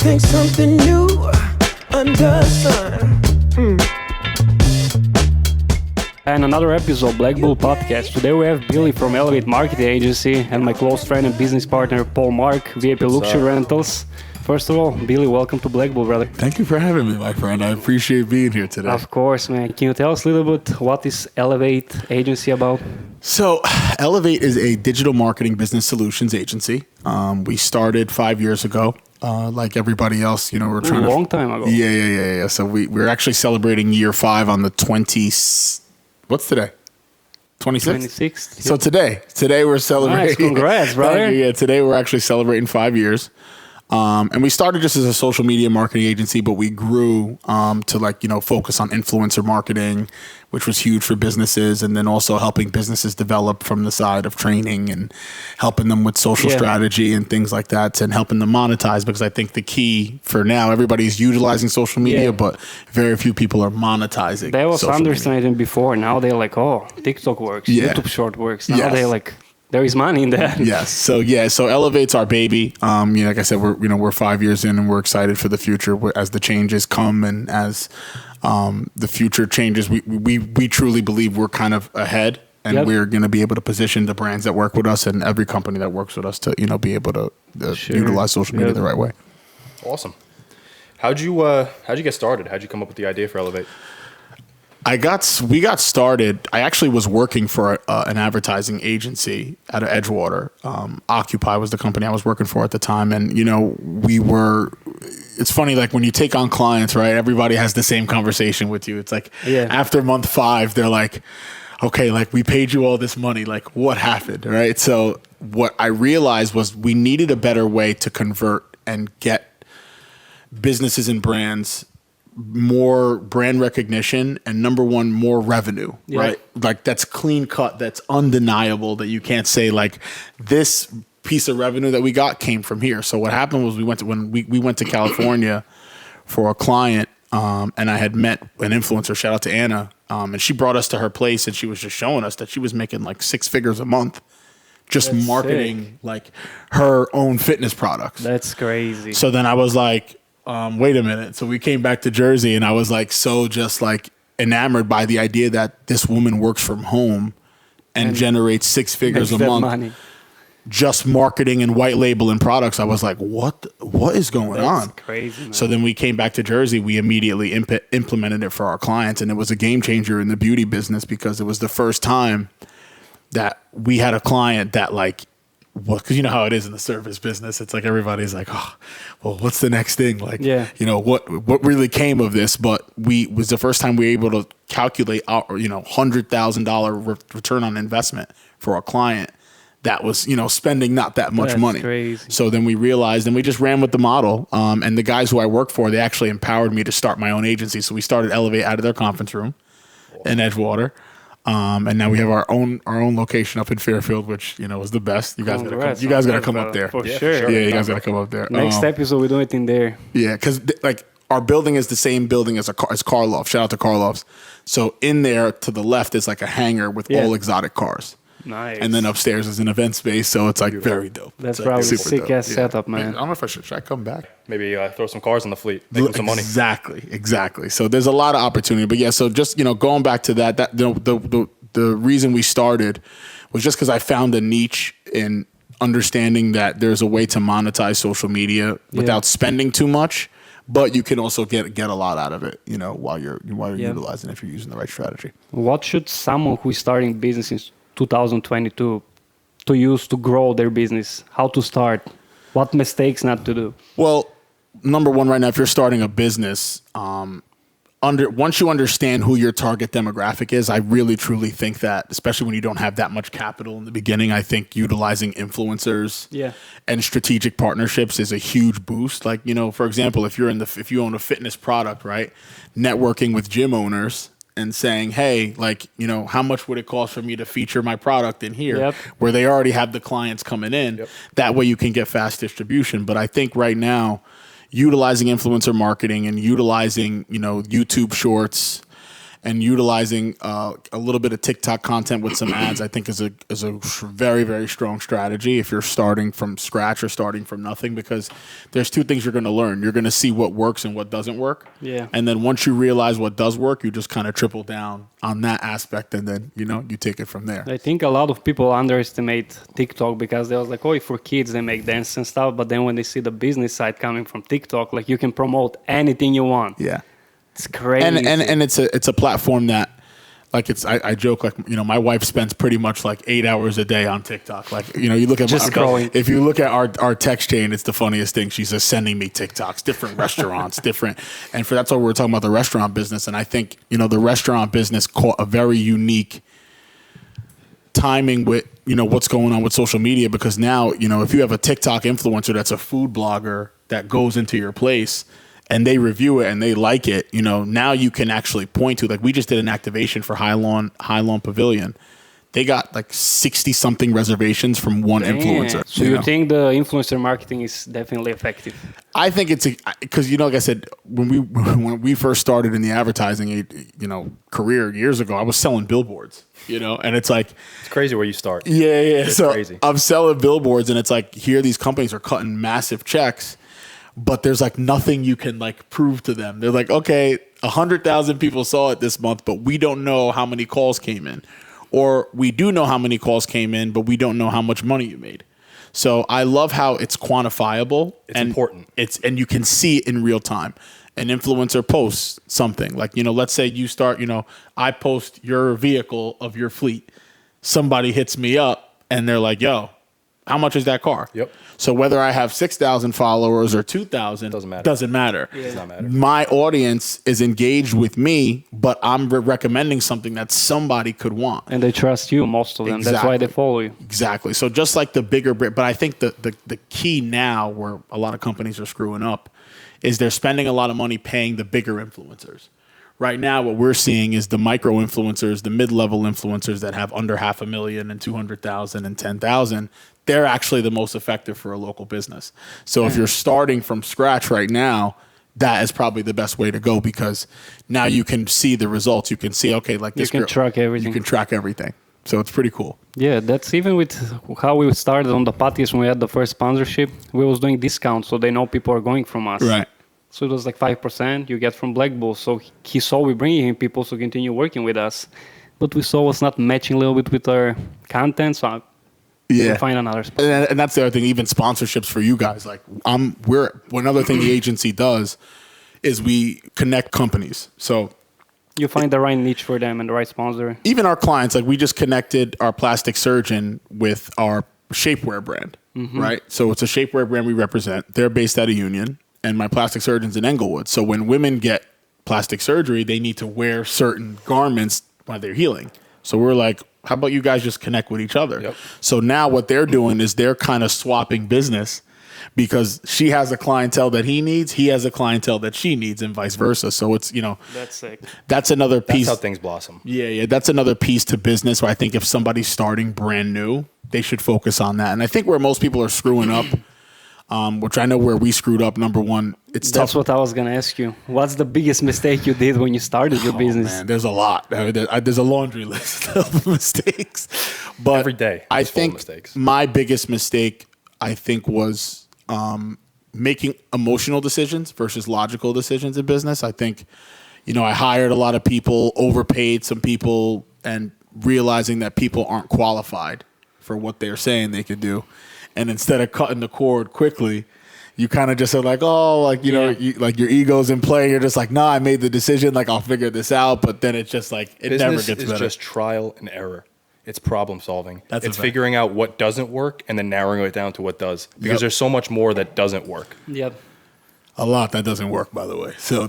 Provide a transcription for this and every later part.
think something new under the sun. And another episode of Blackbull podcast. Today we have Billy from Elev8 Marketing Agency and my close friend and business partner Paul Mark, VIP Luxury Rentals. First of all, Billy, welcome to Blackbull, brother. Thank you for having me, my friend. I appreciate being here today. Of course, man. Can you tell us a little bit what is Elev8 Agency about? So, Elev8 is a digital marketing business solutions agency. We started 5 years ago. Like everybody else, you know, we're trying a long time ago. Yeah. So we're actually celebrating year 5 on the 20th. What's today? 26th? 26th. So today we're celebrating. Nice, congrats, brother. Yeah, today we're actually celebrating 5 years. And we started just as a social media marketing agency, but we grew to focus on influencer marketing, which was huge for businesses, and then also helping businesses develop from the side of training and helping them with social strategy and things like that, and helping them monetize. Because I think the key for now, everybody's utilizing social media, but very few people are monetizing. They was understanding before. Now they're like, oh, TikTok works, YouTube Short works. Now they're like, there is money in that. Yes. So Elev8's our baby. Like I said, we're 5 years in, and we're excited for the future as the changes come and as the future changes. We truly believe we're kind of ahead, and we're going to be able to position the brands that work with us and every company that works with us to be able to utilize social media the right way. Awesome. How'd you get started? How'd you come up with the idea for Elev8? We got started. I actually was working for an advertising agency out of Edgewater. Occupy was the company I was working for at the time. And, it's funny, like when you take on clients, right? Everybody has the same conversation with you. It's like after month 5, they're like, okay, like we paid you all this money. Like what happened, right? So what I realized was we needed a better way to convert and get businesses and brands more brand recognition and number one, more revenue, right? Like that's clean cut. That's undeniable that you can't say like this piece of revenue that we got came from here. So what happened was we went to California for a client, and I had met an influencer, shout out to Anna. And she brought us to her place and she was just showing us that she was making like 6 figures a month just marketing like her own fitness products. That's crazy. So then I was like, wait a minute. So we came back to Jersey and I was like, so just like enamored by the idea that this woman works from home and generates 6 figures a month, money. Just marketing and white labeling products. I was like, what is going on? That's crazy, man. So then we came back to Jersey. We immediately implemented it for our clients. And it was a game changer in the beauty business because it was the first time that we had a client that like, well, because you know how it is in the service business. It's like everybody's like, oh, well, what's the next thing? Like, what really came of this? But was the first time we were able to calculate our, $100,000 return on investment for a client that was, spending not that much money. Crazy. So then we realized, and we just ran with the model. And the guys who I work for, they actually empowered me to start my own agency. So we started Elev8 out of their conference room in Edgewater. And now we have our own location up in Fairfield, which was the best. You guys gotta come up there for sure. Yeah, you guys gotta come up there. Next episode we do it in there. Yeah, because like our building is the same building as Karloff. Shout out to Karloff's. So in there to the left is like a hangar with all exotic cars. Nice. And then upstairs is an event space, so it's like very dope. That's like probably sick ass setup, man. I don't know if should I come back? Maybe throw some cars on the fleet, make them some money. Exactly. So there's a lot of opportunity. But yeah, so just going back to that the reason we started was just because I found a niche in understanding that there's a way to monetize social media without spending too much, but you can also get a lot out of it, while you're utilizing it if you're using the right strategy. What should someone who is starting business in 2022 to use to grow their business? How to start? What mistakes not to do? Well, number one, right now, if you're starting a business, once you understand who your target demographic is, I really truly think that, especially when you don't have that much capital in the beginning, I think utilizing influencers and strategic partnerships is a huge boost. Like, for example, if you own a fitness product, right, networking with gym owners and saying, hey, like, how much would it cost for me to feature my product in here where they already have the clients coming in? That way you can get fast distribution. But I think right now, utilizing influencer marketing and utilizing, YouTube shorts and utilizing a little bit of TikTok content with some ads, I think is a very, very strong strategy if you're starting from scratch or starting from nothing, because there's two things you're going to learn. You're going to see what works and what doesn't work. Yeah. And then once you realize what does work, you just kind of triple down on that aspect, and then, you take it from there. I think a lot of people underestimate TikTok because they was like, oh, for kids, they make dance and stuff. But then when they see the business side coming from TikTok, like you can promote anything you want. Yeah. It's crazy. And it's a platform that, like, I joke, like, my wife spends pretty much like 8 hours a day on TikTok. Like, you look at Just scrolling. If you look at our text chain, it's the funniest thing. She's just sending me TikToks, different restaurants, different. And that's why we're talking about the restaurant business. And I think, the restaurant business caught a very unique timing with, what's going on with social media, because now, if you have a TikTok influencer that's a food blogger that goes into your place and they review it and they like it, now you can actually point to, like, we just did an activation for High Lawn Pavilion. They got like 60 something reservations from one influencer. So you think the influencer marketing is definitely effective? I think it's because, like I said, when we first started in the advertising, career years ago, I was selling billboards, and it's like, it's crazy where you start. Yeah. It's so crazy. I'm selling billboards, and it's like, here these companies are cutting massive checks, but there's like nothing you can like prove to them. They're like, okay, 100,000 people saw it this month, but we don't know how many calls came in. Or we do know how many calls came in, but we don't know how much money you made. So I love how it's quantifiable. It's important. And you can see it in real time. An influencer posts something like, let's say you start, I post your vehicle of your fleet. Somebody hits me up and they're like, yo, how much is that car? Yep. So whether I have 6,000 followers or 2,000 doesn't matter. Yeah. Does not matter. My audience is engaged with me, but I'm recommending something that somebody could want. And they trust you, most of them. Exactly. That's why they follow you. Exactly. So just like the bigger, but I think the key now where a lot of companies are screwing up is they're spending a lot of money paying the bigger influencers. Right now, what we're seeing is the micro influencers, the mid-level influencers that have under 500,000 and 200,000 and 10,000. They're actually the most effective for a local business. So if you're starting from scratch right now, that is probably the best way to go, because now you can see the results. You can see, okay, like this You can track everything. You can track everything. So it's pretty cool. Yeah, that's even with how we started on the podcast when we had the first sponsorship. We was doing discounts, so they know people are going from us. Right. So it was like 5% you get from Blackbull. So he saw we bringing in people to continue working with us. But we saw was not matching a little bit with our content, so we'll find another sponsor. And that's the other thing, even sponsorships for you guys. Like another thing the agency does is we connect companies. So you find the right niche for them and the right sponsor. Even our clients, like we just connected our plastic surgeon with our shapewear brand, right? So it's a shapewear brand we represent. They're based out of Union, and my plastic surgeon's in Englewood. So when women get plastic surgery, they need to wear certain garments while they're healing. So we're like, how about you guys just connect with each other? Yep. So now what they're doing is they're kind of swapping business, because she has a clientele that he needs, he has a clientele that she needs, and vice versa. So it's, That's sick. That's another piece. That's how things blossom. Yeah. That's another piece to business where I think if somebody's starting brand new, they should focus on that. And I think where most people are screwing up, which I know where we screwed up, number one, it's tough. That's what I was going to ask you. What's the biggest mistake you did when you started your business? Man, there's a lot. There's a laundry list of mistakes. But every day, I think my biggest mistake, was making emotional decisions versus logical decisions in business. I think, I hired a lot of people, overpaid some people, and realizing that people aren't qualified for what they're saying they could do. And instead of cutting the cord quickly, you kind of just are like, oh, like, like your ego's in play. You're just like, nah, I made the decision. Like, I'll figure this out. But then it's just like, it never gets better. Business is just trial and error. It's problem solving. It's figuring out what doesn't work and then narrowing it down to what does. Because there's so much more that doesn't work. Yep. A lot that doesn't work, by the way. So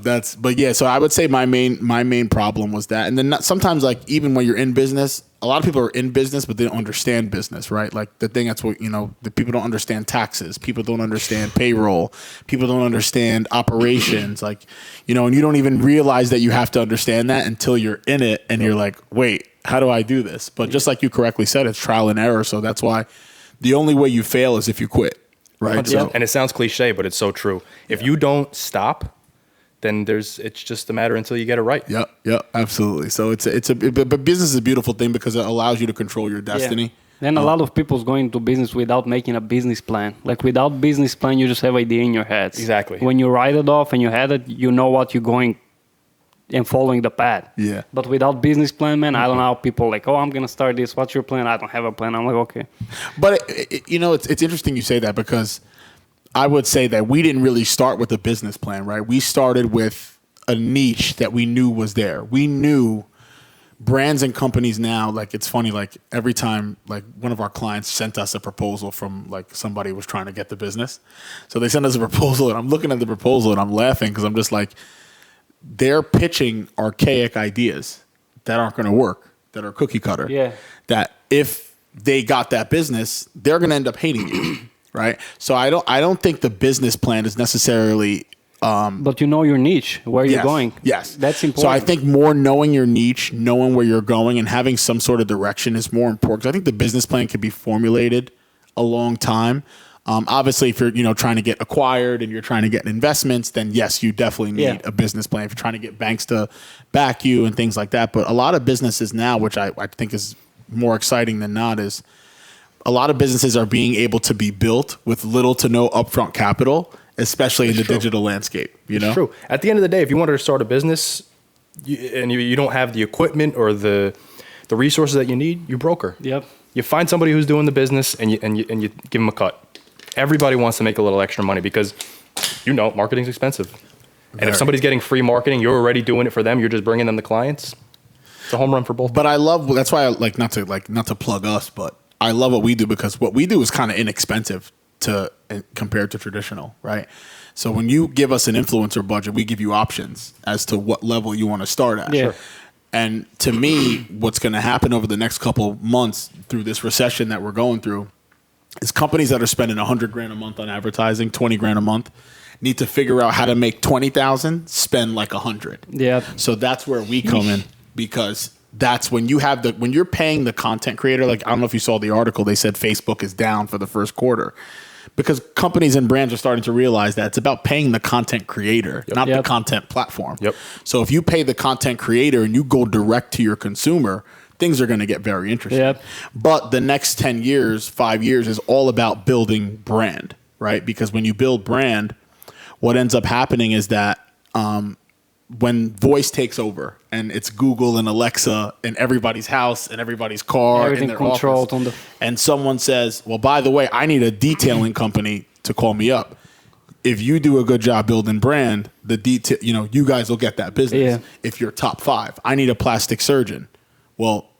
so I would say my main problem was that. And then sometimes, like, even when you're in business, a lot of people are in business, but they don't understand business, right? Like the thing that's what, the people don't understand taxes. People don't understand payroll. People don't understand operations. Like, and you don't even realize that you have to understand that until you're in it and you're like, wait, how do I do this? But just like you correctly said, it's trial and error. So that's why the only way you fail is if you quit. Right. So, and it sounds cliche, but it's so true. If you don't stop, then it's just a matter until you get it right. Yep, absolutely. So but business is a beautiful thing because it allows you to control your destiny. Yeah. And a lot of people's going into business without making a business plan. Like without business plan, you just have idea in your heads. Exactly. When you write it off and you had it, you know what you're going and following the path. Yeah. But without business plan, man, I don't know how people like, oh, I'm going to start this. What's your plan? I don't have a plan. I'm like, okay. But, it's interesting you say that because I would say that we didn't really start with a business plan, right? We started with a niche that we knew was there. We knew brands and companies now, like it's funny, like every time like one of our clients sent us a proposal from like somebody was trying to get the business. So they sent us a proposal and I'm looking at the proposal and I'm laughing because I'm just like, they're pitching archaic ideas that aren't going to work, that are cookie cutter. Yeah. That if they got that business, they're going to end up hating you. Right. So I don't think the business plan is necessarily but you know your niche, where you're going. Yes. That's important. So I think more knowing your niche, knowing where you're going, and having some sort of direction is more important. 'Cause I think the business plan can be formulated a long time. Obviously, if you're trying to get acquired and you're trying to get investments, then yes, you definitely need a business plan. If you're trying to get banks to back you and things like that. But a lot of businesses now, which I think is more exciting than not, is a lot of businesses are being able to be built with little to no upfront capital, especially in the digital landscape. It's true. At the end of the day, if you wanted to start a business and you don't have the equipment or the resources that you need, you broker. Yep. You find somebody who's doing the business and you give them a cut. Everybody wants to make a little extra money because marketing's expensive. And if somebody's getting free marketing, you're already doing it for them. You're just bringing them the clients. It's a home run for both. But that's why I like not to plug us, but I love what we do because what we do is kind of inexpensive compared to traditional, right? So when you give us an influencer budget, we give you options as to what level you want to start at. Yeah. Sure. And to me, what's going to happen over the next couple of months through this recession that we're going through is companies that are spending $100,000 a month on advertising, $20,000 a month, need to figure out how to make 20,000 spend like 100. Yeah. So that's where we come in because that's when when you're paying the content creator. Like I don't know if you saw the article, they said Facebook is down for the first quarter because companies and brands are starting to realize that it's about paying the content creator, not the content platform. Yep. So if you pay the content creator and you go direct to your consumer, things are going to get very interesting. Yep. But the next 10 years, 5 years is all about building brand, right? Because when you build brand, what ends up happening is that when voice takes over and it's Google and Alexa in everybody's house and everybody's car, everything in their controlled office, on and someone says, well, by the way, I need a detailing company to call me up. If you do a good job building brand, you guys will get that business. Yeah. If you're top 5, I need a plastic surgeon. Well,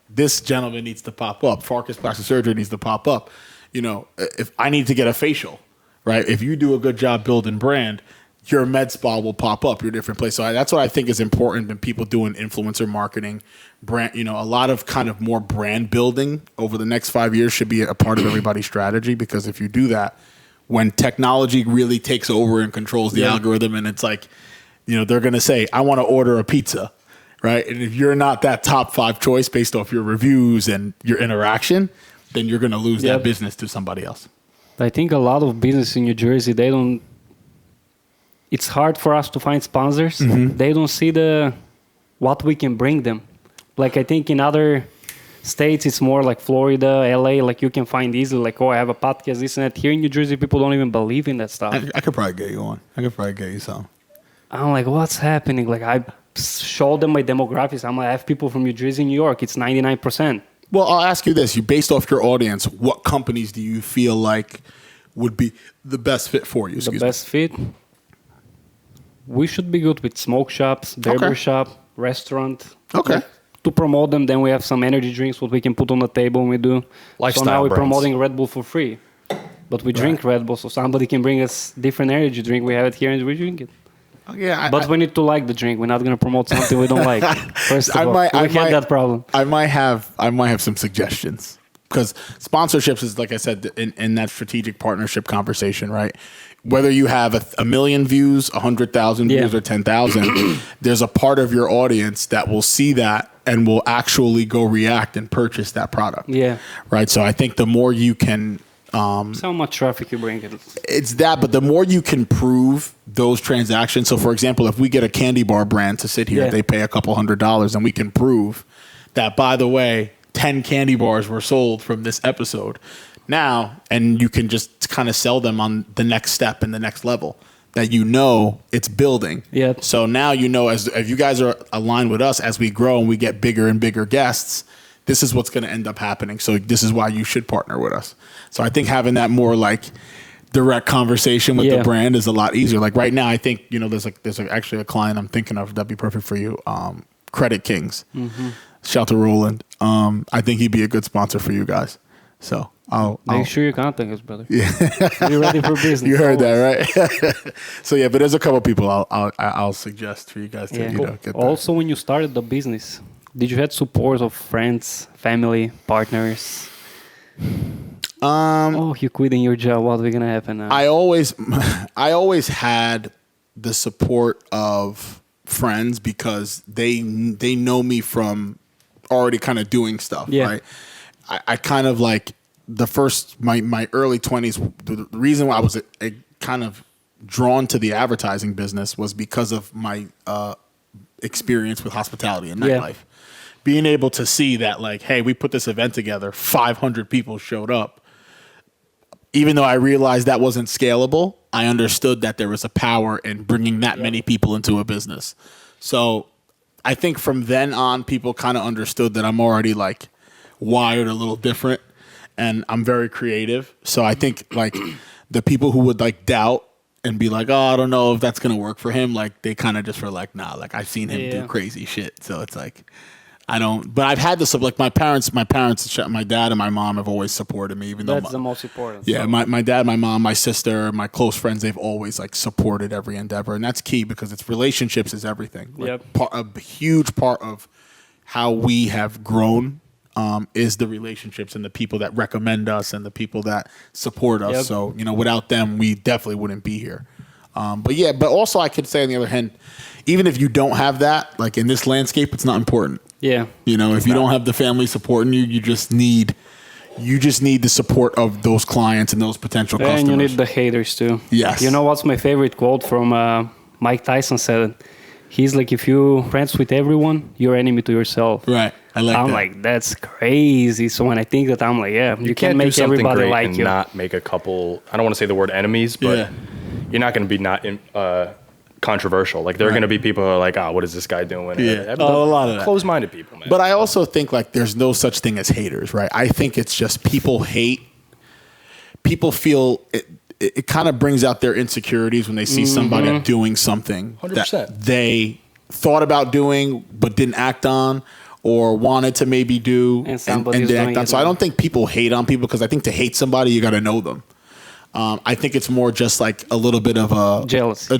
this gentleman needs to pop up. Farkas Plastic Surgery needs to pop up. If I need to get a facial, right? If you do a good job building brand, your med spa will pop up, your different place. So that's what I think is important when people doing influencer marketing, brand. A lot of kind of more brand building over the next 5 years should be a part of everybody's strategy because if you do that, when technology really takes over and controls the algorithm, and it's like, they're going to say, I want to order a pizza. Right. And if you're not that top 5 choice based off your reviews and your interaction, then you're going to lose that business to somebody else. I think a lot of business in New Jersey, it's hard for us to find sponsors. Mm-hmm. They don't see what we can bring them. Like I think in other states, it's more like Florida, LA, like you can find easily like, I have a podcast, this and that. Here in New Jersey, people don't even believe in that stuff. I could probably get you on. I could probably get you some. I'm like, what's happening? Like I show them my demographics. I have people from New Jersey, New York. It's 99%. Well, I'll ask you this. Based off your audience, what companies do you feel like would be the best fit for you? The best fit? We should be good with smoke shops, barber shop, restaurant. Okay. To promote them, then we have some energy drinks, what we can put on the table when we do. Lifestyle so now we're brands. Promoting Red Bull for free. But we drink Red Bull, so somebody can bring us different energy drink. We have it here and we drink it. Yeah, but we need to like the drink. We're not going to promote something we don't like. First of all, we have that problem. I might have some suggestions because sponsorships is, like I said, in that strategic partnership conversation, right? Whether you have a million views, 100,000 views, or 10,000, there's a part of your audience that will see that and will actually go react and purchase that product. Yeah. Right. So I think the more you can So much traffic you bring in. It's that, but the more you can prove those transactions. So, for example, if we get a candy bar brand to sit here, they pay a couple $100, and we can prove that, by the way, 10 candy bars were sold from this episode. Now, and you can just kind of sell them on the next step and the next level that it's building. Yeah. So now as if you guys are aligned with us as we grow and we get bigger and bigger guests, this is what's going to end up happening. So this is why you should partner with us. So I think having that more like direct conversation with the brand is a lot easier. Like right now, I think, there's actually a client I'm thinking of that'd be perfect for you. Credit Kings. Mm-hmm. Shout out to Roland. I think he'd be a good sponsor for you guys. So I'll make sure you contact us, brother. Yeah. You're ready for business. You heard that, right? So but there's a couple people I'll suggest for you guys to get that. Also, when you started the business, did you have support of friends, family, partners? You quitting your job. What's gonna happen now? I always had the support of friends because they know me from already kind of doing stuff, right? I kind of like my early 20s. The reason why I was kind of drawn to the advertising business was because of my experience with hospitality and nightlife. Being able to see that, like, hey, we put this event together, 500 people showed up. Even though I realized that wasn't scalable, I understood that there was a power in bringing that many people into a business. So I think from then on, people kind of understood that I'm already like wired a little different and I'm very creative. So I think like the people who would like doubt and be like, I don't know if that's going to work for him. Like they kind of just were like, nah, like I've seen him do crazy shit. So it's like, but I've had this, like my parents, my dad and my mom have always supported me, even that's the most important. Yeah. My dad, my mom, my sister, my close friends, they've always like supported every endeavor. And that's key because it's relationships is everything. Like, a huge part of how we have grown is the relationships and the people that recommend us and the people that support us. So, without them, we definitely wouldn't be here. But also I could say on the other hand, even if you don't have that, like in this landscape, it's not important. Yeah. If you don't have the family supporting you, you just need the support of those clients and those potential customers. And you need the haters too. Yes. You know what's my favorite quote from Mike Tyson said? He's like, if you're friends with everyone, you're enemy to yourself. Right. I'm like, that's crazy. So when I think that, I'm like, you can't make everybody like and you. Not make a couple, I don't want to say the word enemies, but you're not going to be not controversial. Like there are going to be people who are like, what is this guy doing? Yeah, a lot of that. Closed-minded people, man. But I also think like there's no such thing as haters, right? I think it's just people feel it kind of brings out their insecurities when they see somebody doing something 100%. that they thought about doing but didn't act on or wanted to maybe do and didn't act on. So I don't think people hate on people because I think to hate somebody, you got to know them. I think it's more just like a little bit of a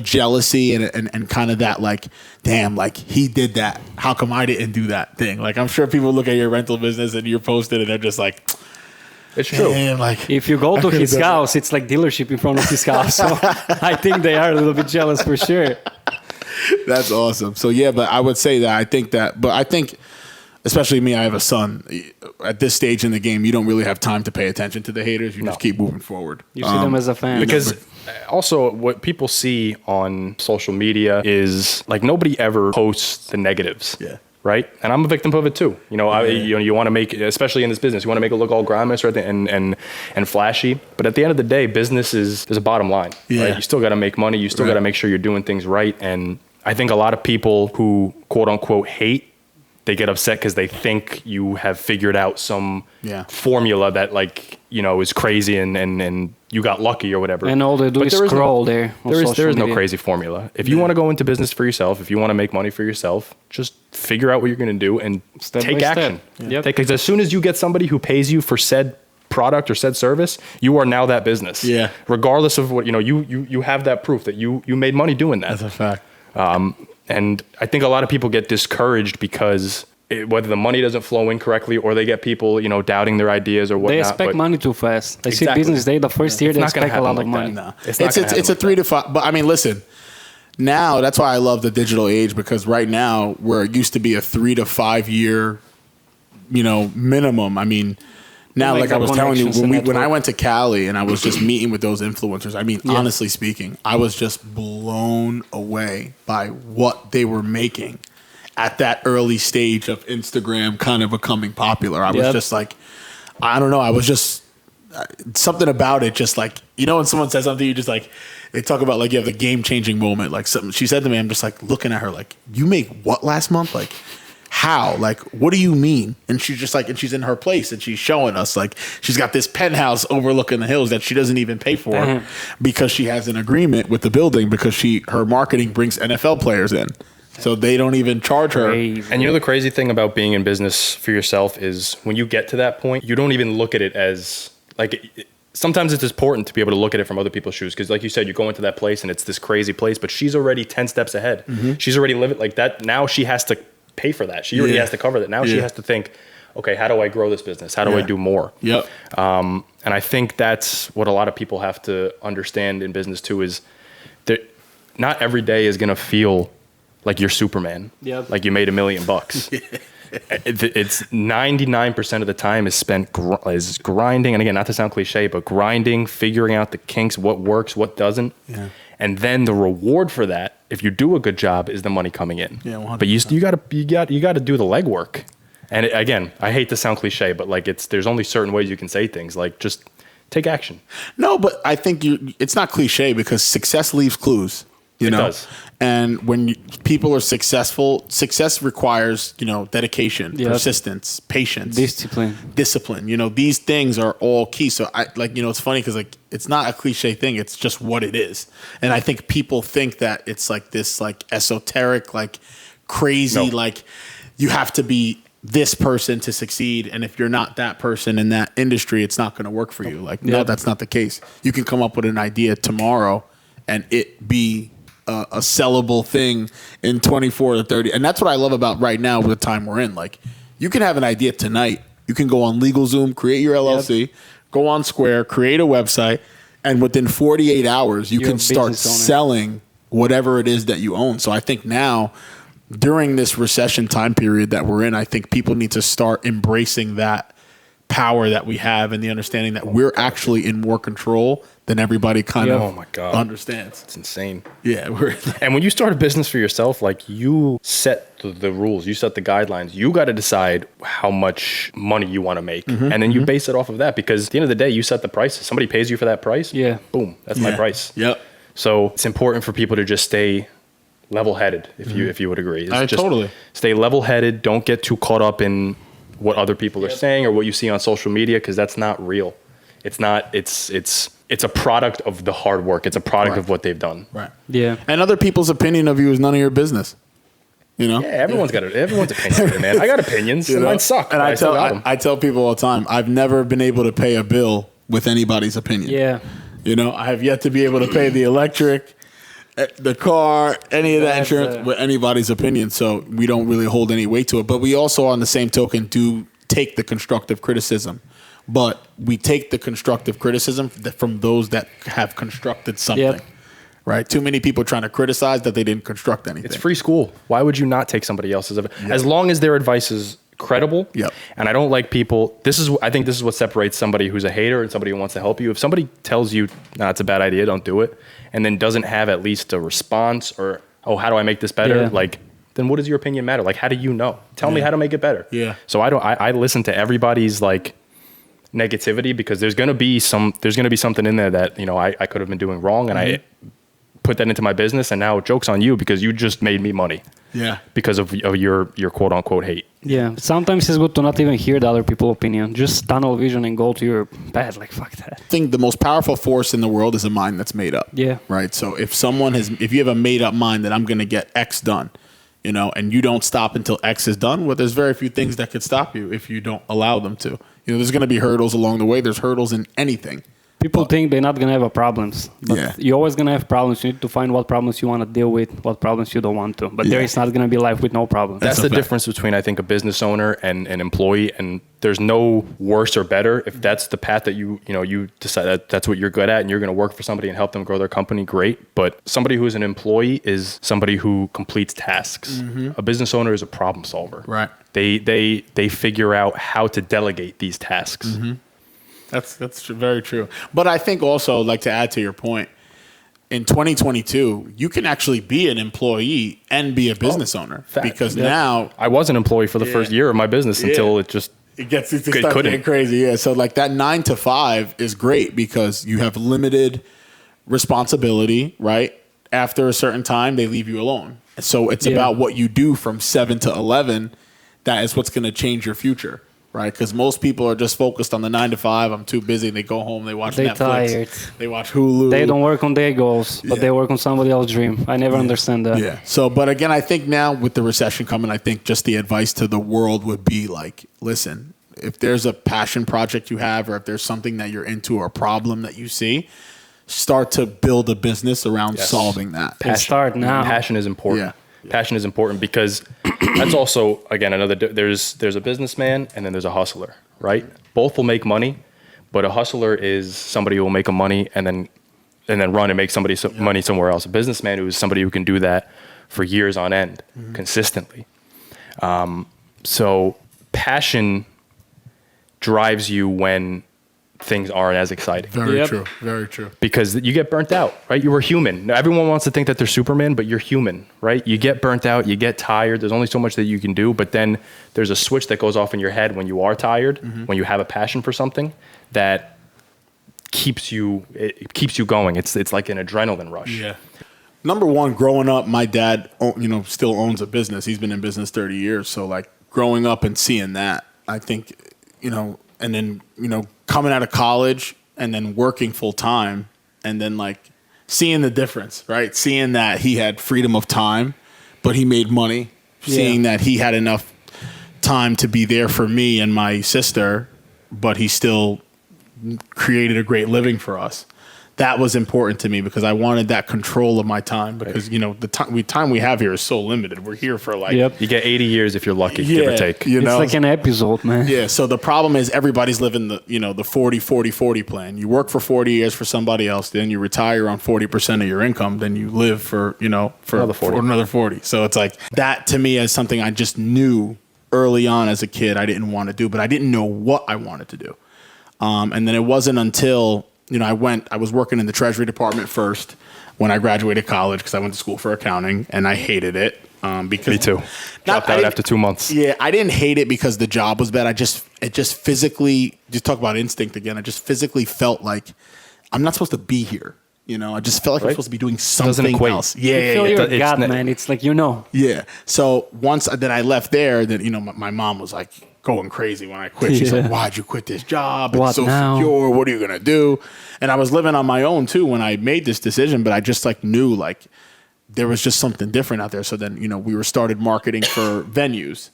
jealousy and kind of that like, damn, like he did that. How come I didn't do that thing? Like I'm sure people look at your rental business and you're posted and they're just like, it's true. Like if you go to his house, it's like dealership in front of his house. So I think they are a little bit jealous for sure. That's awesome. So but I would say that I think especially me, I have a son. At this stage in the game, you don't really have time to pay attention to the haters. You just keep moving forward. You see them as a fan. Because also what people see on social media is like nobody ever posts the negatives. Yeah. Right? And I'm a victim of it too. You want to make, especially in this business, you want to make it look all glamorous, right? And flashy. But at the end of the day, there's a bottom line. Yeah. Right? You still got to make money. You still got to make sure you're doing things right. And I think a lot of people who quote unquote hate, they get upset because they think you have figured out some formula that is crazy and you got lucky or whatever. And all they do is scroll there. There is no crazy formula. If you want to go into business for yourself, if you want to make money for yourself, just figure out what you're going to do and take action. Because as soon as you get somebody who pays you for said product or said service, you are now that business. Yeah. Regardless of what, you have that proof that you made money doing that. That's a fact. And I think a lot of people get discouraged because whether the money doesn't flow in correctly or they get people, doubting their ideas or whatnot. They expect money too fast. I see business day, the first year, they expect a lot of money. No. It's a 3 to 5. But I mean, listen, now that's why I love the digital age because right now where it used to be a 3 to 5 year, minimum. I mean, Now, Make like I the was telling you, connections and when I network. went to Cali and I was just meeting with those influencers, I mean, honestly speaking, I was just blown away by what they were making at that early stage of Instagram kind of becoming popular. I was just like, I don't know. I was just something about it. Just like, you know, when someone says something, you just like, they talk about like you have the game changing moment. Like something she said to me, I'm just like looking at her like, you make what last month? Like, how? Like, what do you mean? And she's just like, and she's in her place and she's showing us like she's got this penthouse overlooking the hills that she doesn't even pay for because she has an agreement with the building because her marketing brings NFL players in. So they don't even charge her. And you know the crazy thing about being in business for yourself is when you get to that point, you don't even look at it as like sometimes it's important to be able to look at it from other people's shoes. Because like you said, you go into that place and it's this crazy place, but she's already 10 steps ahead. She's already living like that. Now she has to pay for that. She already has to cover that. Now she has to think, okay, how do I grow this business? How do I do more? Yep. And I think that's what a lot of people have to understand in business too, is that not every day is going to feel like you're Superman, like you made $1 million. It's 99% of the time is spent is grinding. And again, not to sound cliche, but grinding, figuring out the kinks, what works, what doesn't. Yeah. And then the reward for that, if you do a good job, is the money coming in. Yeah, 100%. But you got to do the legwork. And again, I hate to sound cliche, but like there's only certain ways you can say things. Like just take action. No, but I think it's not cliche because success leaves clues. You know? Does. And when people are successful, success requires, you know, dedication, persistence, patience, discipline. You know, these things are all key. So I like, you know, it's funny because like it's not a cliche thing. It's just what it is. And I think people think that it's like this like esoteric, like crazy, like you have to be this person to succeed. And if you're not that person in that industry, it's not going to work for you. Like, no, that's not the case. You can come up with an idea tomorrow and it be a sellable thing in 24 to 30. And that's what I love about right now with the time we're in. Like, you can have an idea tonight. You can go on LegalZoom, create your LLC, go on Square, create a website, and within 48 hours, you can start selling whatever it is that you own. So I think now, during this recession time period that we're in, I think people need to start embracing that power that we have and the understanding that we're actually in more control than everybody kind of understands. It's insane. Yeah. And when you start a business for yourself, like you set the rules, you set the guidelines, you got to decide how much money you want to make. And then you base it off of that because at the end of the day, you set the price. If somebody pays you for that price, boom, that's my price. Yep. So it's important for people to just stay level-headed, if you would agree. I totally. Stay level-headed. Don't get too caught up in what other people are saying or what you see on social media because that's not real. It's not. It's a product of the hard work. It's a product of what they've done. Right. Yeah. And other people's opinion of you is none of your business. You know. Yeah. Everyone's opinion, man. I got opinions. And mine suck. And I tell people all the time, I've never been able to pay a bill with anybody's opinion. Yeah. You know, I have yet to be able to pay the electric, the car, any of that insurance with anybody's opinion. So we don't really hold any weight to it. But we also, on the same token, do take the constructive criticism. But we take the constructive criticism from those that have constructed something. Right? Too many people trying to criticize that they didn't construct anything. It's free school. Why would you not take somebody else's advice? As long as their advice is credible. And I don't like people. I think this is what separates somebody who's a hater and somebody who wants to help you. If somebody tells you, nah, it's a bad idea, don't do it, and then doesn't have at least a response or, oh, how do I make this better? Like, then what does your opinion matter? Like, how do you know? Tell me how to make it better. So I listen to everybody's like negativity because there's going to be something in there that, you know, I could have been doing wrong and I put that into my business and now joke's on you because you just made me money. Because of your quote unquote hate. Sometimes it's good to not even hear the other people's opinion. Just tunnel vision and go to your path. Like, fuck that. I think the most powerful force in the world is a mind that's made up. Right. So if you have a made up mind that I'm going to get X done, you know, and you don't stop until X is done, well, there's very few things that could stop you if you don't allow them to. You know, there's going to be hurdles along the way. There's hurdles in anything. People think they're not going to have problems. But you're always going to have problems. You need to find what problems you want to deal with, what problems you don't want to. But there is not going to be life with no problems. That's the difference between, I think, a business owner and an employee. And there's no worse or better. If that's the path that you decide that that's what you're good at and you're going to work for somebody and help them grow their company, great. But somebody who is an employee is somebody who completes tasks. A business owner is a problem solver. Right. They figure out how to delegate these tasks. That's very true. But I think also, like, to add to your point, in 2022, you can actually be an employee and be a business owner because now I was an employee for the first year of my business until it just it starts getting crazy. Yeah, so like that 9 to 5 is great because you have limited responsibility, right? After a certain time, they leave you alone. So it's about what you do from 7 to 11. That is what's going to change your future, right? Because most people are just focused on the 9 to 5. I'm too busy. They go home. They watch Netflix. Tired. They watch Hulu. They don't work on their goals, but they work on somebody else's dream. I never understand that. Yeah. So, but again, I think now with the recession coming, I think just the advice to the world would be like, listen, if there's a passion project you have, or if there's something that you're into or a problem that you see, start to build a business around solving that. Start now. Passion is important. Yeah. Passion is important because that's also, again, there's a businessman and then there's a hustler, right? Both will make money, but a hustler is somebody who will make a money and then run and make somebody money somewhere else. A businessman who is somebody who can do that for years on end, consistently. So passion drives you when things aren't as exciting. Very true. Very true. Because you get burnt out, right? You were human. Now, everyone wants to think that they're Superman, but you're human, right? You get burnt out, you get tired. There's only so much that you can do, but then there's a switch that goes off in your head when you are tired, when you have a passion for something that keeps you going. It's like an adrenaline rush. Yeah. Number one, growing up, my dad, still owns a business. He's been in business 30 years. So like growing up and seeing that, I think, and then, coming out of college and then working full time and then like seeing the difference, right? Seeing that he had freedom of time, but he made money. Seeing that he had enough time to be there for me and my sister, but he still created a great living for us. That was important to me because I wanted that control of my time because, the time we have here is so limited. We're here for like... You get 80 years if you're lucky, give or take. It's like an episode, man. Yeah, so the problem is everybody's living the 40-40-40 plan. You work for 40 years for somebody else, then you retire on 40% of your income, then you live for another 40. So it's like that to me is something I just knew early on as a kid I didn't want to do, but I didn't know what I wanted to do. And then it wasn't until... I was working in the Treasury Department first when I graduated college because I went to school for accounting and I hated it. Because me too. Dropped out after 2 months. Yeah, I didn't hate it because the job was bad. It just physically, just talk about instinct again. I just physically felt like I'm not supposed to be here. I just felt like I'm supposed to be doing something else. Yeah, you feel your gut, man. It's like Yeah. So once that I left there, then my mom was like going crazy when I quit. She's like, "Why'd you quit this job? It's so secure. What are you gonna do?" And I was living on my own too when I made this decision, but I just like knew like there was just something different out there. So then we started marketing for venues.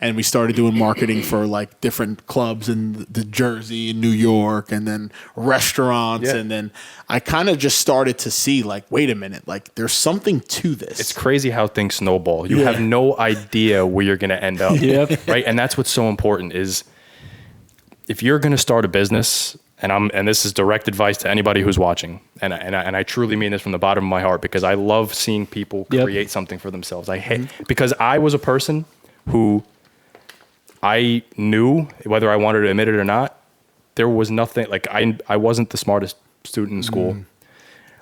And we started doing marketing for like different clubs in the Jersey and New York and then restaurants. Yeah. And then I kind of just started to see like, wait a minute, like there's something to this. It's crazy how things snowball. You have no idea where you're going to end up. Right. And that's what's so important is if you're going to start a business, and this is direct advice to anybody who's watching. And I truly mean this from the bottom of my heart because I love seeing people create something for themselves. I hate because I was a person who I knew, whether I wanted to admit it or not, there was nothing, like I wasn't the smartest student in school.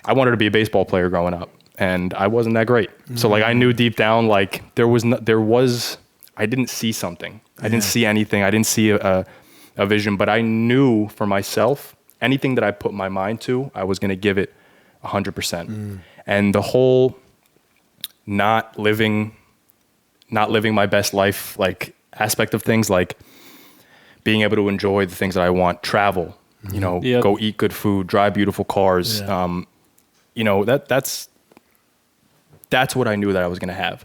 I wanted to be a baseball player growing up, and I wasn't that great. So like I knew deep down, like I didn't see something. I didn't see anything. I didn't see a vision, but I knew for myself, anything that I put my mind to, I was going to give it 100%. And the whole not living my best life, like, aspect of things like being able to enjoy the things that I want, travel, go eat good food, drive beautiful cars. That's what I knew that I was going to have.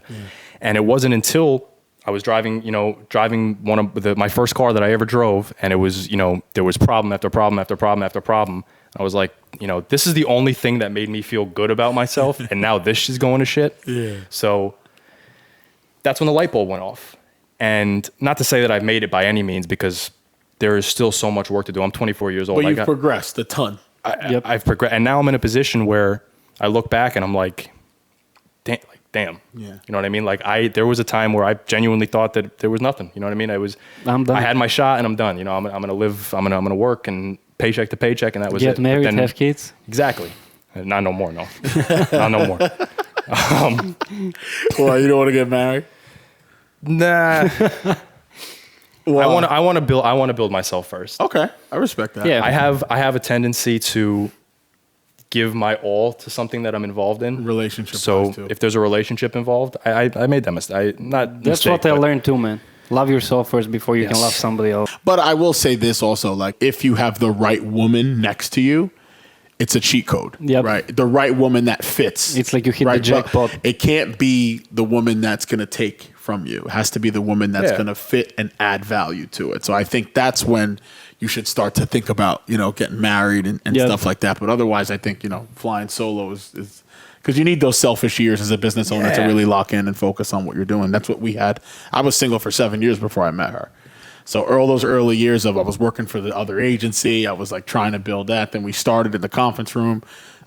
And it wasn't until I was driving one of my first car that I ever drove. And it was, there was problem after problem after problem after problem. I was like, this is the only thing that made me feel good about myself. And now this is going to shit. Yeah. So that's when the light bulb went off. And not to say that I've made it by any means because there is still so much work to do. I'm 24 years old. But you've progressed a ton. I've progressed. And now I'm in a position where I look back and I'm like, damn. Yeah. You know what I mean? Like there was a time where I genuinely thought that there was nothing. You know what I mean? I'm done. I had my shot and I'm done. You know, I'm gonna live. I'm gonna work and paycheck to paycheck, and that was it. Get married, But then, have kids. Exactly. Not no more. No. Not no more. Well, you don't want to get married? Nah. Well, I want to build myself first. Okay, I respect that. Yeah. I have a tendency to give my all to something that I'm involved in. Relationship. So too. if there's a relationship involved, I made that mistake. That's what I learned too, man. Love yourself first before you can love somebody else. But I will say this also, like if you have the right woman next to you, it's a cheat code, right? The right woman that fits. It's like you hit the jackpot. But it can't be the woman that's going to take from you. It has to be the woman that's going to fit and add value to it. So I think that's when you should start to think about, getting married and stuff like that. But otherwise, I think, flying solo is because you need those selfish years as a business owner to really lock in and focus on what you're doing. That's what we had. I was single for 7 years before I met her. So all those early years I was working for the other agency. I was like trying to build that. Then we started in the conference room.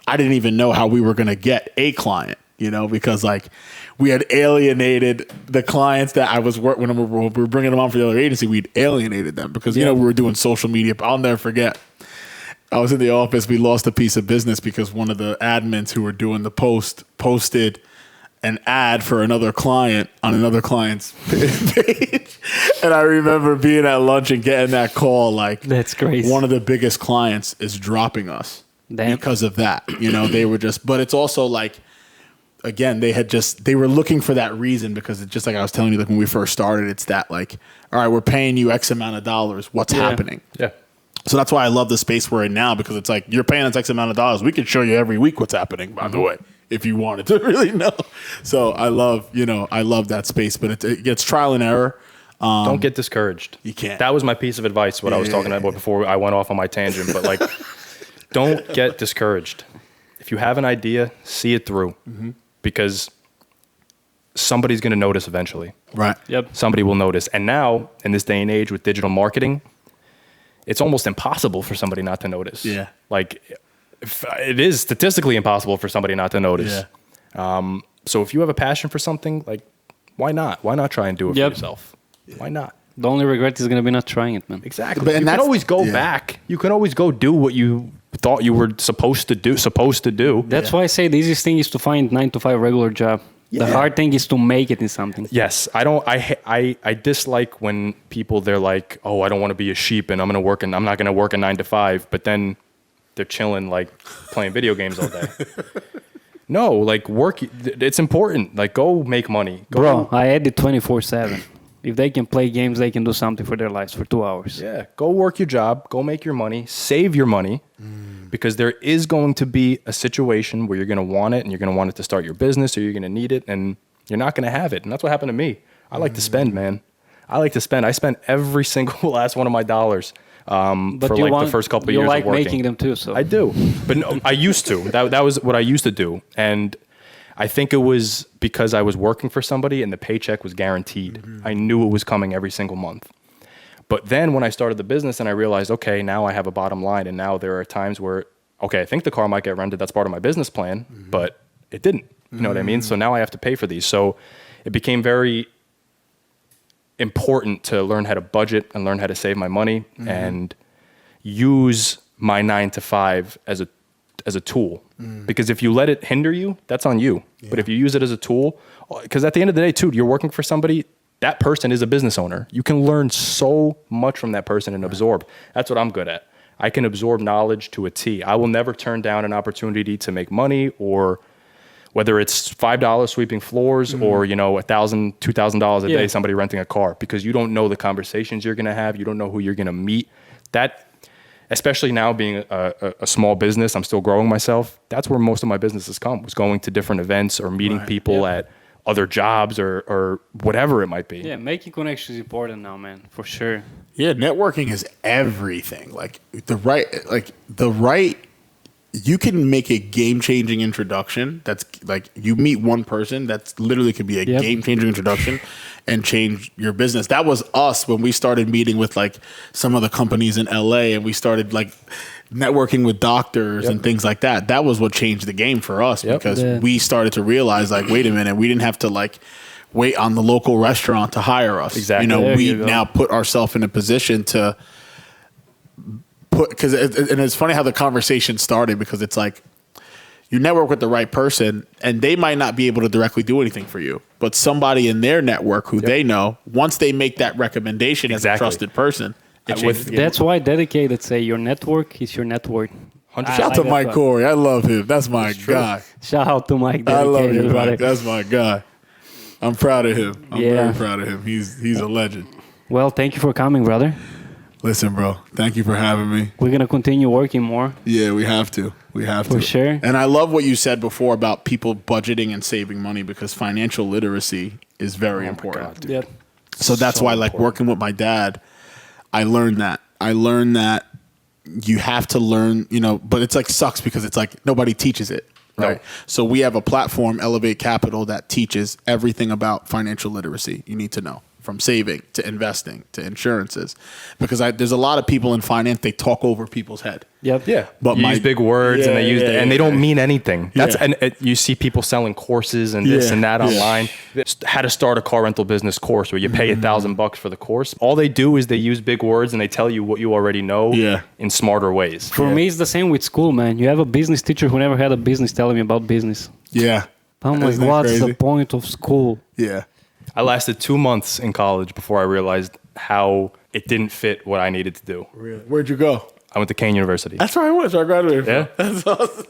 I didn't even know how we were going to get a client, because like we had alienated the clients that I was working when we were bringing them on for the other agency. We'd alienated them because, we were doing social media. I'll never forget. I was in the office. We lost a piece of business because one of the admins who were doing the posted an ad for another client on another client's page. And I remember being at lunch and getting that call, like, that's crazy. One of the biggest clients is dropping us because of that. They were just, but it's also like, again, they were looking for that reason because it's just like I was telling you, like when we first started, it's that like, all right, we're paying you X amount of dollars. What's happening? Yeah. So that's why I love the space we're in now, because it's like, you're paying us X amount of dollars. We can show you every week what's happening, by the way, if you wanted to really know. So I love that space, but it gets trial and error. Don't get discouraged. You can't. That was my piece of advice, what I was talking about before I went off on my tangent. But like, don't get discouraged. If you have an idea, see it through, because somebody's going to notice eventually. Right. Yep. Somebody will notice. And now, in this day and age with digital marketing, it's almost impossible for somebody not to notice. Yeah. Like, it is statistically impossible for somebody not to notice. Yeah. So if you have a passion for something, like, why not? Why not try and do it for yourself? Why not? The only regret is going to be not trying it, man. Exactly. But you can always go back. You can always go do what you thought you were supposed to do. That's why I say the easiest thing is to find 9-to-5 regular job. The hard thing is to make it in something. Yes. I dislike when people, they're like, oh, I don't want to be a sheep and I'm not going to work a 9 to 5, but then they're chilling, like playing video games all day. No, like work, it's important. Like go make money. Bro, I edit 24/7. If they can play games, they can do something for their lives for 2 hours. Yeah, go work your job, go make your money, save your money, because there is going to be a situation where you're going to want it and you're going to want it to start your business or you're going to need it and you're not going to have it. And that's what happened to me. I like to spend, man. I spent every single last one of my dollars for like the first couple of years of working. You like making them too, so. I do. But no, I used to. That was what I used to do. And I think it was because I was working for somebody and the paycheck was guaranteed. I knew it was coming every single month. But then when I started the business and I realized, okay, now I have a bottom line, and now there are times where, okay, I think the car might get rented. That's part of my business plan, but it didn't. You know what I mean? So now I have to pay for these. So it became very important to learn how to budget and learn how to save my money and use my 9 to 5 as a tool. Because if you let it hinder you, that's on you. Yeah. But if you use it as a tool, because at the end of the day, too, you're working for somebody, that person is a business owner. You can learn so much from that person and absorb. That's what I'm good at. I can absorb knowledge to a T. I will never turn down an opportunity to make money, or whether it's $5 sweeping floors or, $1,000, $2,000 a day, somebody renting a car, because you don't know the conversations you're going to have. You don't know who you're going to meet. That, especially now being a small business, I'm still growing myself. That's where most of my business has come, was going to different events or meeting people at other jobs or whatever it might be. Yeah, making connections is important now, man, for sure. Yeah, networking is everything. Like the right you can make a game-changing introduction. That's like you meet one person that's literally could be a game-changing introduction and change your business. That was us when we started meeting with like some of the companies in LA, and we started like networking with doctors and things like that. That was what changed the game for us because we started to realize like, wait a minute, we didn't have to like wait on the local restaurant to hire us. Exactly. You know, we now put ourselves in a position to because and it's funny how the conversation started because it's like you network with the right person and they might not be able to directly do anything for you, but somebody in their network who they know, once they make that recommendation as a trusted person, that's why dedicated say your network is your network. Shout out to Mike Corey. I love him. That's my guy. Shout out to Mike. I love you, Mike. That's my guy. I'm proud of him. I'm very proud of him. He's a legend. Well, thank you for coming, brother. Listen, bro, thank you for having me. We're going to continue working more. Yeah, we have to. We have to. For sure. And I love what you said before about people budgeting and saving money because financial literacy is very important. Yeah. So that's why, like, working with my dad, I learned that. I learned that you have to learn, you know, but it's like sucks because it's like nobody teaches it. Right. No. So we have a platform, Elev8 Capital, that teaches everything about financial literacy you need to know. From saving to investing to insurances, because there's a lot of people in finance, they talk over people's head. Yep. Yeah. But use big words and they use and they don't mean anything. That's and you see people selling courses and this and that online. How to start a car rental business course where you pay $1,000 for the course. All they do is they use big words and they tell you what you already know in smarter ways. For me, it's the same with school, man. You have a business teacher who never had a business telling me about business. Yeah. I'm like, what's the point of school? Yeah. I lasted 2 months in college before I realized how it didn't fit what I needed to do. Really? Where'd you go? I went to Kane University. That's where I went. So I graduated. Yeah. That's awesome.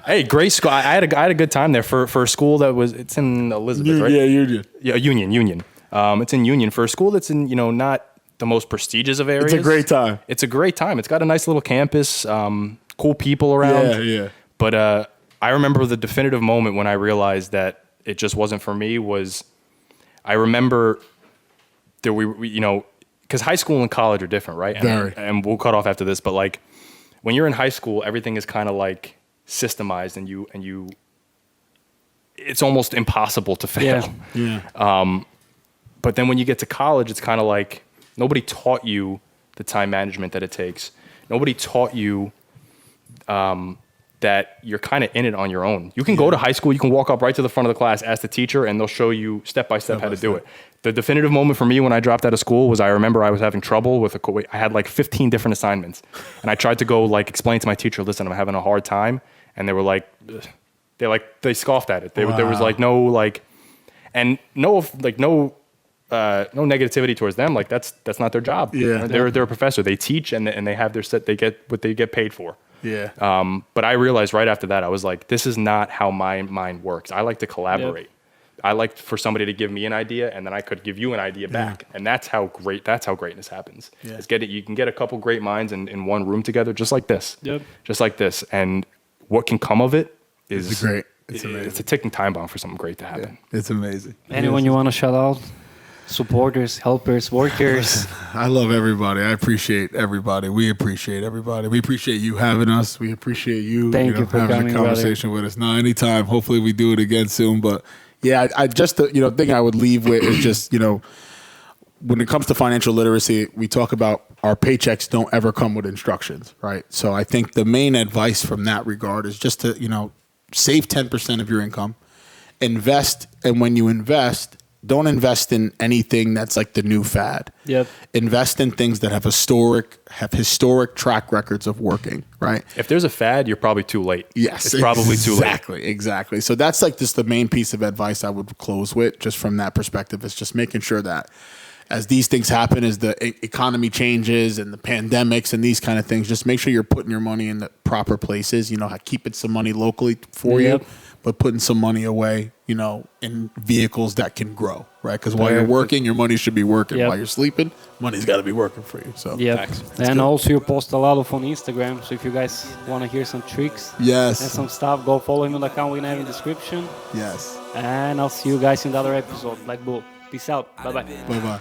Hey, great school. I had a good time there for a school that it's in Elizabeth, right? Yeah, Union. Yeah, Union. It's in Union for a school that's in not the most prestigious of areas. It's a great time. It's a great time. It's got a nice little campus, cool people around. Yeah. But I remember the definitive moment when I realized that it just wasn't for me was. I remember that we because high school and college are different, right? And we'll cut off after this, but like when you're in high school, everything is kind of like systemized and you it's almost impossible to fail. Yeah. But then when you get to college, it's kind of like nobody taught you the time management that it takes. Nobody taught you that you're kind of in it on your own. You can go to high school, you can walk up right to the front of the class, ask the teacher, and they'll show you step by step how to do it. The definitive moment for me when I dropped out of school was I remember I was having trouble with I had like 15 different assignments, and I tried to go like explain to my teacher, listen, I'm having a hard time, and they were like, they scoffed at it. There was like no negativity towards them. Like that's not their job. Yeah, they're a professor. They teach and they have their set. They get what they get paid for. Yeah. But I realized right after that, I was like, this is not how my mind works. I like to collaborate. Yep. I like for somebody to give me an idea and then I could give you an idea back. And that's how greatness happens. Yeah. You can get a couple great minds in one room together, just like this. Yep. Just like this. And what can come of it is great. It's amazing. It's a ticking time bomb for something great to happen. Yeah. It's amazing. Anyone you want to shout out? Supporters, helpers, workers. I love everybody. I appreciate everybody. We appreciate everybody. We appreciate you having us. We appreciate you. Thank you for having coming, a conversation with us. Now, anytime. Hopefully, we do it again soon. But yeah, I just thing I would leave with is just when it comes to financial literacy, we talk about our paychecks don't ever come with instructions, right? So I think the main advice from that regard is just to save 10% of your income, invest, and when you invest. Don't invest in anything that's like the new fad. Yep. Invest in things that have historic track records of working, right? If there's a fad, you're probably too late. Yes. It's probably too late. Exactly. So that's like just the main piece of advice I would close with, just from that perspective, is just making sure that as these things happen, as the economy changes and the pandemics and these kind of things, just make sure you're putting your money in the proper places, keeping some money locally for you, but putting some money away, in vehicles that can grow, right? Because while you're working, your money should be working. While you're sleeping, money's got to be working for you. So and also you post a lot of on Instagram. So if you guys want to hear some tricks, and some stuff, go follow him on the account we're gonna have in the description. Yes. And I'll see you guys in the other episode. Blackbull. Peace out. Bye bye. Bye bye.